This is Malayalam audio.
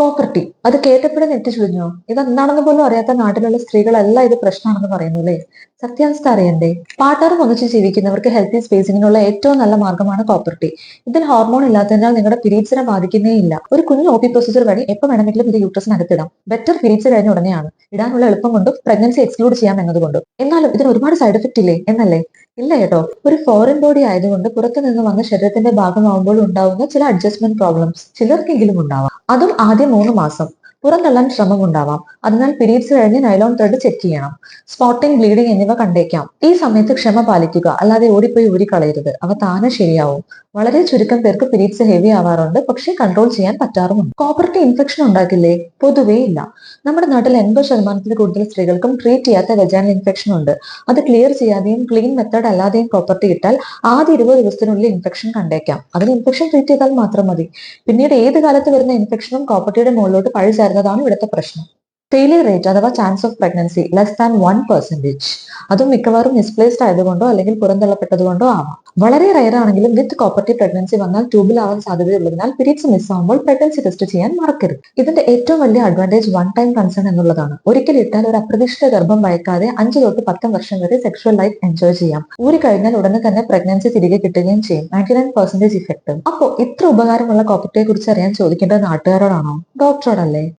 കോപ്പർട്ടി അത് കേട്ടപ്പോഴും ഞെട്ടിച്ചുഴിഞ്ഞോ? ഇതെന്താണെന്ന് പോലും അറിയാത്ത നാട്ടിലുള്ള സ്ത്രീകളെല്ലാം ഇത് പ്രശ്നമാണെന്ന് പറയുന്നു അല്ലേ? സത്യാവസ്ഥ അറിയണ്ടേ? പാർട്ണറും ഒന്നിച്ച് ജീവിക്കുന്നവർക്ക് ഹെൽത്തി സ്പേസിങ്ങിനുള്ള ഏറ്റവും നല്ല മാർഗ്ഗമാണ് കോപ്പർട്ടി. ഇതിൽ ഹോർമോൺ ഇല്ലാത്തതിനാൽ നിങ്ങളുടെ പീരീഡ്സിനെ ബാധിക്കുന്നേ ഇല്ല. ഒരു കുഞ്ഞു ഒ പി പ്രൊസീജർ വഴി എപ്പോൾ വേണമെങ്കിലും ഇത് യൂട്രസിനകത്തിടാം. ബെറ്റർ പീരീഡ്സ് കഴിഞ്ഞ ഉടനെയാണ്. ഇടാനുള്ള എളുപ്പം കൊണ്ടും പ്രഗ്നൻസി എക്സ്ക്ലൂഡ് ചെയ്യാം എന്നതുകൊണ്ടും. എന്നാലും ഇതിന് ഒരുപാട് സൈഡ് എഫക്റ്റ് ഇല്ലേ എന്നല്ലേ? ഇല്ല കേട്ടോ. ഒരു ഫോറിൻ ബോഡി ആയതുകൊണ്ട് പുറത്തു നിന്ന് വന്ന ശരീരത്തിന്റെ ഭാഗമാവുമ്പോൾ ഉണ്ടാവുന്ന ചില അഡ്ജസ്റ്റ്മെന്റ് പ്രോബ്ലംസ് ചിലർക്കെങ്കിലും ഉണ്ടാവാം. അതും ആദ്യം 3 മാസം പുറന്തള്ളാൻ ശ്രമമുണ്ടാവാം. അതിനാൽ പീരീഡ്സ് കഴിഞ്ഞ് നൈലോൺ ത്രെഡ് ചെക്ക് ചെയ്യണം. സ്പോട്ടിംഗ്, ബ്ലീഡിംഗ് എന്നിവ കണ്ടേക്കാം. ഈ സമയത്ത് ക്ഷമ പാലിക്കുക, അല്ലാതെ ഓടിപ്പോയി ഊരിക്കളയരുത്. അവ താനെ ശരിയാവും. വളരെ ചുരുക്കം പേർക്ക് പീരീഡ്സ് ഹെവി ആവാറുണ്ട്, പക്ഷേ കൺട്രോൾ ചെയ്യാൻ പറ്റാറുമുണ്ട്. Copper T infection ഉണ്ടാക്കില്ലേ? പൊതുവേ ഇല്ല. നമ്മുടെ നാട്ടിൽ 80% കൂടുതൽ സ്ത്രീകൾക്കും ട്രീറ്റ് ചെയ്യാത്ത വെജൈനൽ ഇൻഫെക്ഷൻ ഉണ്ട്. അത് ക്ലിയർ ചെയ്യാതെയും ക്ലീൻ മെത്തേഡ് അല്ലാതെയും കോപ്പർട്ടി ഇട്ടാൽ ആദ്യ 20 ദിവസത്തിനുള്ളിൽ ഇൻഫെക്ഷൻ കണ്ടേക്കാം. അതിന് ഇൻഫെക്ഷൻ ട്രീറ്റ് ചെയ്താൽ മാത്രം മതി. പിന്നീട് ഏത് കാലത്ത് വരുന്ന ഇൻഫെക്ഷനും കോപ്പർട്ടിയുടെ മുകളിലോട്ട് പഴിചാരുന്നതാണ് ഇവിടുത്തെ പ്രശ്നം. ഫെയിലിയർ റേറ്റ് അഥവാ ചാൻസ് ഓഫ് പ്രഗ്നൻസി <<1%. അതും മിക്കവാറും മിസ്പ്ലേസ്ഡ് ആയതുകൊണ്ടോ അല്ലെങ്കിൽ പുറന്തള്ളപ്പെട്ടതുകൊണ്ടോ ആവാം. വളരെ റയർ ആണെങ്കിലും വിത്ത് കോപ്പർട്ടി പ്രഗ്നൻസി വന്നാൽ ട്യൂബിലാവാൻ സാധ്യതയുള്ളതിനാൽ പീരീഡ്സ് മിസ്സാവുമ്പോൾ പ്രഗ്നൻസി ടെസ്റ്റ് ചെയ്യാൻ മറക്കരുത്. ഇതിന്റെ ഏറ്റവും വലിയ അഡ്വാൻറ്റേജ് വൺ ടൈം കൺസേൺ എന്നുള്ളതാണ്. ഒരിക്കൽ ഇട്ടാൽ ഒരു അപ്രതീക്ഷിത ഗർഭം വയ്ക്കാതെ 5 തൊട്ട് 10 വർഷം വരെ സെക്ഷൽ ലൈഫ് എൻജോയ് ചെയ്യാം. ഊരി കഴിഞ്ഞാൽ ഉടനെ തന്നെ പ്രഗ്നൻസി തിരികെ കിട്ടുകയും ചെയ്യും. 99% ഇഫക്റ്റീവ്. അപ്പോ ഇത്ര ഉപകാരമുള്ള കോപ്പർട്ടിയെ കുറിച്ച് അറിയാൻ ചോദിക്കേണ്ടത് നാട്ടുകാരോടാണോ? ഡോക്ടറോടല്ലേ?